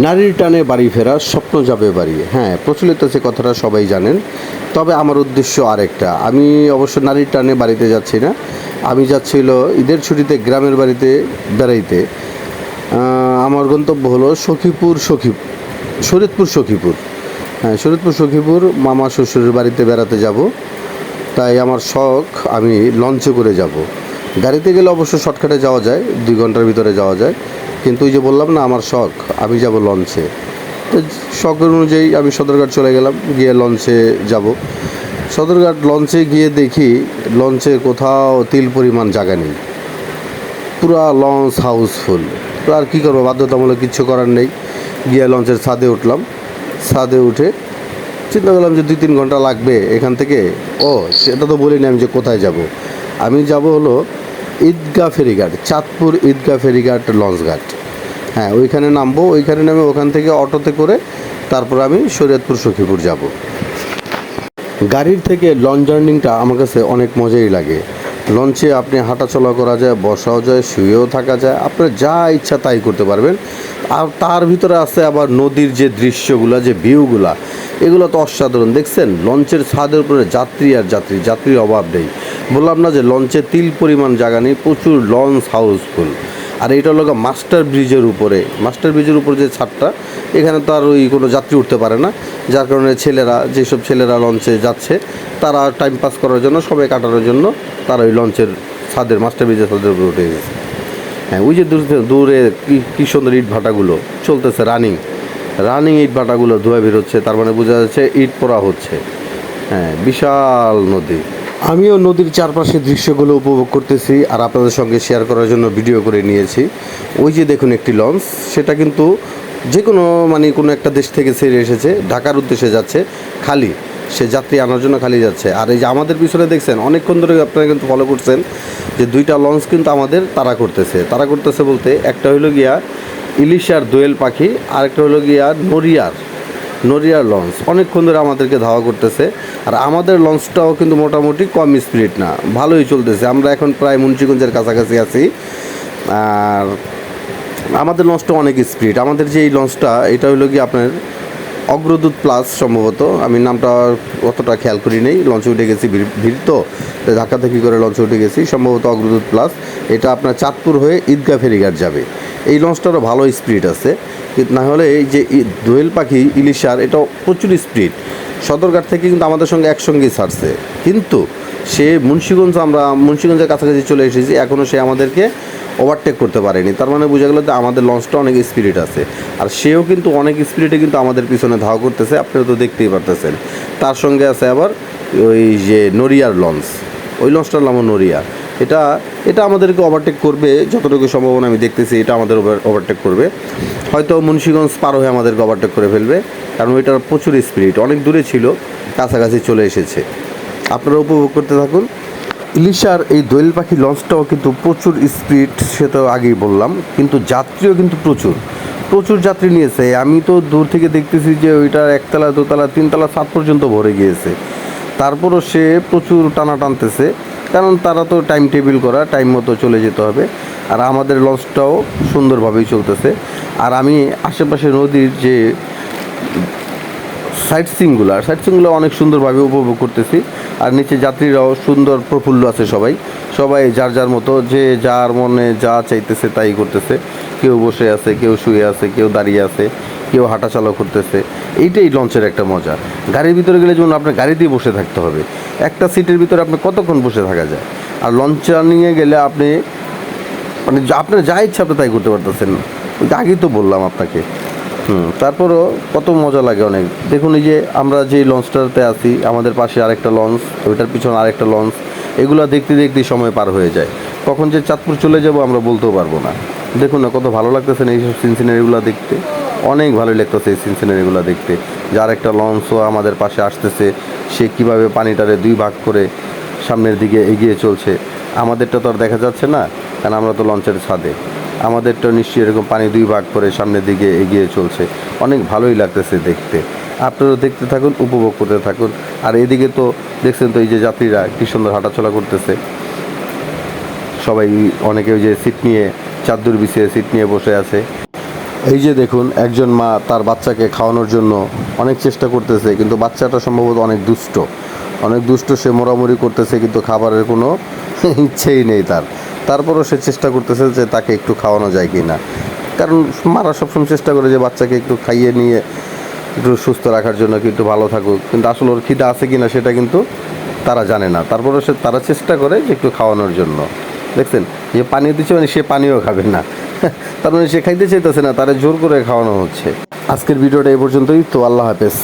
নারীর টানে বাড়ি ফেরা স্বপ্ন যাবে বাড়ি। হ্যাঁ, প্রচলিত সে কথাটা সবাই জানেন। তবে আমার উদ্দেশ্য আরেকটা। আমি অবশ্য নারীর টানে বাড়িতে যাচ্ছি না। আমি যাচ্ছি হলো ঈদের ছুটিতে গ্রামের বাড়িতে বেড়াইতে। আমার গন্তব্য হলো শরীয়তপুর সখীপুর। হ্যাঁ, শরীয়তপুর সখীপুর মামা শ্বশুরের বাড়িতে বেড়াতে যাব। তাই আমার শখ আমি লঞ্চে করে যাব। গাড়িতে গেলে অবশ্য শর্টকাটে যাওয়া যায়, 2 ঘন্টার ভিতরে যাওয়া যায়। কিন্তু ওই যে বললাম না আমার শখ, আমি যাব লঞ্চে। তো শখের অনুযায়ী আমি সদরঘাট চলে গেলাম, গিয়ে লঞ্চে যাব। সদরঘাট লঞ্চে গিয়ে দেখি লঞ্চে কোথাও তিল পরিমাণ জায়গা নেই, পুরা লঞ্চ হাউসফুল। তো আর কী করবো, বাধ্যতামূলক কিচ্ছু করার নেই। গিয়ে লঞ্চের ছাদে উঠলাম। ছাদে উঠে চিন্তা করলাম যে 2-3 ঘন্টা লাগবে এখান থেকে। ও সেটা তো বলিনি আমি যে কোথায় যাব। আমি যাব হলো ঈদগাহ ফেরিঘাট, চাঁদপুর ঈদগাহ ফেরিঘাট লঞ্চঘাট। হ্যাঁ, ওইখানে নামবো। ওইখানে নামে ওখান থেকে অটোতে করে তারপর আমি শরীয়তপুর সখীপুর যাব। গাড়ির থেকে লঞ্চ জার্নিংটা আমার কাছে অনেক মজাই লাগে। লঞ্চে আপনি হাঁটাচলা করা যায়, বসাও যায়, শুয়েও থাকা যায়, আপনার যা ইচ্ছা তাই করতে পারবেন। আর তার ভিতরে আছে আবার নদীর যে দৃশ্যগুলো, যে ভিউগুলা, এগুলো তো অসাধারণ। দেখছেন লঞ্চের ছাদের উপরে যাত্রী আর যাত্রী, যাত্রীর অভাব নেই। বললাম না যে লঞ্চে তিল পরিমাণ জায়গা নেই, প্রচুর লঞ্চ হাউসফুল। আর এটা হলো মাস্টার ব্রিজের উপরে। মাস্টার ব্রিজের উপর যে ছাদটা, এখানে তো আর ওই কোনো যাত্রী উঠতে পারে না, যার কারণে যেসব ছেলেরা লঞ্চে যাচ্ছে তারা টাইম পাস করার জন্য, সবাই কাটানোর জন্য তারা ওই লঞ্চের ছাদের, মাস্টার ব্রিজের ছাদের উপরে উঠে গেছে। হ্যাঁ, ওই যে দূরে কী সুন্দর ইট ভাটাগুলো চলতেছে, রানিং ইট ভাটাগুলো ধোয়া বেরোচ্ছে, তার মানে বোঝা যাচ্ছে ইট পোড়া হচ্ছে। হ্যাঁ, বিশাল নদী। আমিও নদীর চারপাশের দৃশ্যগুলো উপভোগ করতেছি আর আপনাদের সঙ্গে শেয়ার করার জন্য ভিডিও করে নিয়েছি। ওই যে দেখুন একটি লঞ্চ, সেটা কিন্তু যে কোনো একটা দেশ থেকে ছেড়ে এসেছে, ঢাকার উদ্দেশ্যে যাচ্ছে, খালি সে যাত্রী আনার জন্য খালি যাচ্ছে। আর এই যে আমাদের পিছনে দেখছেন, অনেকক্ষণ ধরে আপনারা কিন্তু ফলো করছেন যে 2টা লঞ্চ কিন্তু আমাদের তাড়া করতেছে বলতে, একটা হলো গিয়া ইলিশার দোয়েল পাখি, আরেকটা হলো গিয়া নড়িয়ার লঞ্চ। অনেকক্ষণ ধরে আমাদেরকে ধাওয়া করতেছে। আর আমাদের লঞ্চটাও কিন্তু মোটামুটি কম স্পিড না, ভালোই চলতেছে। আমরা এখন প্রায় মুন্সিগঞ্জের কাছাকাছি আছি। আর আমাদের লঞ্চটা অনেক স্পিড। আমাদের যে এই লঞ্চটা, এটা হলো কি আপনার অগ্রদূত প্লাস সম্ভবত, আমি নামটা অতটা খেয়াল করি নেই। লঞ্চে উঠে গেছি, ভিড় তো ধাক্কাধাক্কি করে লঞ্চে উঠে গেছি, সম্ভবত অগ্রদূত প্লাস। এটা আপনার চাঁদপুর হয়ে ঈদগাহ ফেরিঘাট যাবে। এই লঞ্চটারও ভালো স্পিড আছে, না হলে এই যে দোয়েল পাখি ইলিশার, এটাও প্রচুর স্পিড। সদরঘাট থেকে কিন্তু আমাদের সঙ্গে একসঙ্গেই ছাড়ছে, কিন্তু সে আমরা মুন্সিগঞ্জের কাছাকাছি চলে এসেছি, এখনও সে আমাদেরকে ওভারটেক করতে পারেনি। তার মানে বোঝা গেল যে আমাদের লঞ্চটা অনেক স্পিড আছে। আর সেও কিন্তু অনেক স্পিডে কিন্তু আমাদের পিছনে ধাওয়া করতেছে, আপনারা তো দেখতেই পারতেছেন। তার সঙ্গে আছে আবার ওই যে নড়িয়ার লঞ্চ, ওই লঞ্চটার নামও নড়িয়া। এটা আমাদেরকে ওভারটেক করবে যতটুকু সম্ভাবনা আমি দেখতেছি, এটা আমাদের ওভারটেক করবে। হয়তো মুন্সিগঞ্জ পার হয়ে আমাদেরকে ওভারটেক করে ফেলবে, কারণ ওইটার প্রচুর স্পিড, অনেক দূরে ছিল, কাছাকাছি চলে এসেছে। আপনারা উপভোগ করতে থাকুন। ইলিশার এই দোয়েল পাখি লঞ্চটাও কিন্তু প্রচুর স্পিড, সে তো আগেই বললাম, কিন্তু যাত্রীও কিন্তু প্রচুর যাত্রী নিয়েছে। আমি তো দূর থেকে দেখতেছি যে ওইটার 1তলা 2তলা 3তলা ছাদ পর্যন্ত ভরে গিয়েছে। তারপরও সে প্রচুর টানা টানতেছে, কারণ তারা তো টাইম টেবিল করা, টাইম মতো চলে যেতে হবে। আর আমাদের লঞ্চটাও সুন্দরভাবেই চলতেছে। আর আমি আশেপাশে নদীর যে সাইট সিনগুলো অনেক সুন্দরভাবে উপভোগ করতেছি। আর নিচে যাত্রীরাও সুন্দর প্রফুল্ল আছে, সবাই যার মতো, যে যার মনে যা চাইতেছে তাই করতেছে। কেউ বসে আছে, কেউ শুয়ে আছে, কেউ দাঁড়িয়ে আছে, কেউ হাঁটাচলা করতেছে। এইটাই লঞ্চের একটা মজা। গাড়ির ভিতরে গেলে যেমন আপনার গাড়িতেই বসে থাকতে হবে, একটা সিটের ভিতরে আপনি কতক্ষণ বসে থাকা যায়। আর লঞ্চ চার্নিংয়ে গেলে আপনি মানে আপনার যা ইচ্ছা আপনি তাই করতে পারতেছেন। আগেই তো বললাম আপনাকে। তারপরও কত মজা লাগে অনেক। দেখুন এই যে আমরা যে লঞ্চটাতে আছি, আমাদের পাশে আরেকটা লঞ্চ, ওইটার পিছনে আরেকটা লঞ্চ, এগুলো দেখতেই সময় পার হয়ে যায়। কখন যে চাঁদপুর চলে যাব আমরা বলতেও পারবো না। দেখুন না কত ভালো লাগতেছে না এইসব সিনসিনারিগুলো দেখতে, অনেক ভালোই লাগতেছে এই সিনসিনারিগুলো দেখতে। যার একটা লঞ্চও আমাদের পাশে আসতেছে, সে কীভাবে পানিটারে 2 ভাগ করে সামনের দিকে এগিয়ে চলছে। আমাদেরটা তো আর দেখা যাচ্ছে না, কারণ আমরা তো লঞ্চের ছাদে। আমাদেরটা নিশ্চয়ই এরকম পানি 2 ভাগ করে সামনের দিকে এগিয়ে চলছে। অনেক ভালোই লাগতেছে দেখতে। আপনারাও দেখতে থাকুন, উপভোগ করতে থাকুন। আর এদিকে তো দেখছেন তো এই যে যাত্রীরা কী সুন্দর হাঁটাচলা করতেছে, সবাই, অনেকে ওই যে সিট নিয়ে, চাদর বিছিয়ে সিট নিয়ে বসে আছে। এই যে দেখুন, একজন মা তার বাচ্চাকে খাওয়ানোর জন্য অনেক চেষ্টা করতেছে, কিন্তু বাচ্চাটা সম্ভবত অনেক দুষ্ট, সে মোড়ামুড়ি করতেছে, কিন্তু খাবারের কোনো ইচ্ছেই নেই তারপরও সে চেষ্টা করতেছে যে তাকে একটু খাওয়ানো যায় কি না। কারণ মারা সবসময় চেষ্টা করে যে বাচ্চাকে একটু খাইয়ে নিয়ে একটু সুস্থ রাখার জন্য, কি একটু ভালো থাকুক, কিন্তু আসলে ওর খিদা আছে কি না সেটা কিন্তু তারা জানে না। তারপরে তারা চেষ্টা করে যে একটু খাওয়ানোর জন্য। দেখছেন, যে পানীয় দিচ্ছে, মানে সে পানীয় খাবে না, তার মানে সে খাইতে চাইতেছে না, তারা জোর করে খাওয়ানো হচ্ছে। আজকের ভিডিওটা এই পর্যন্তই। তো আল্লাহ হাফেজ।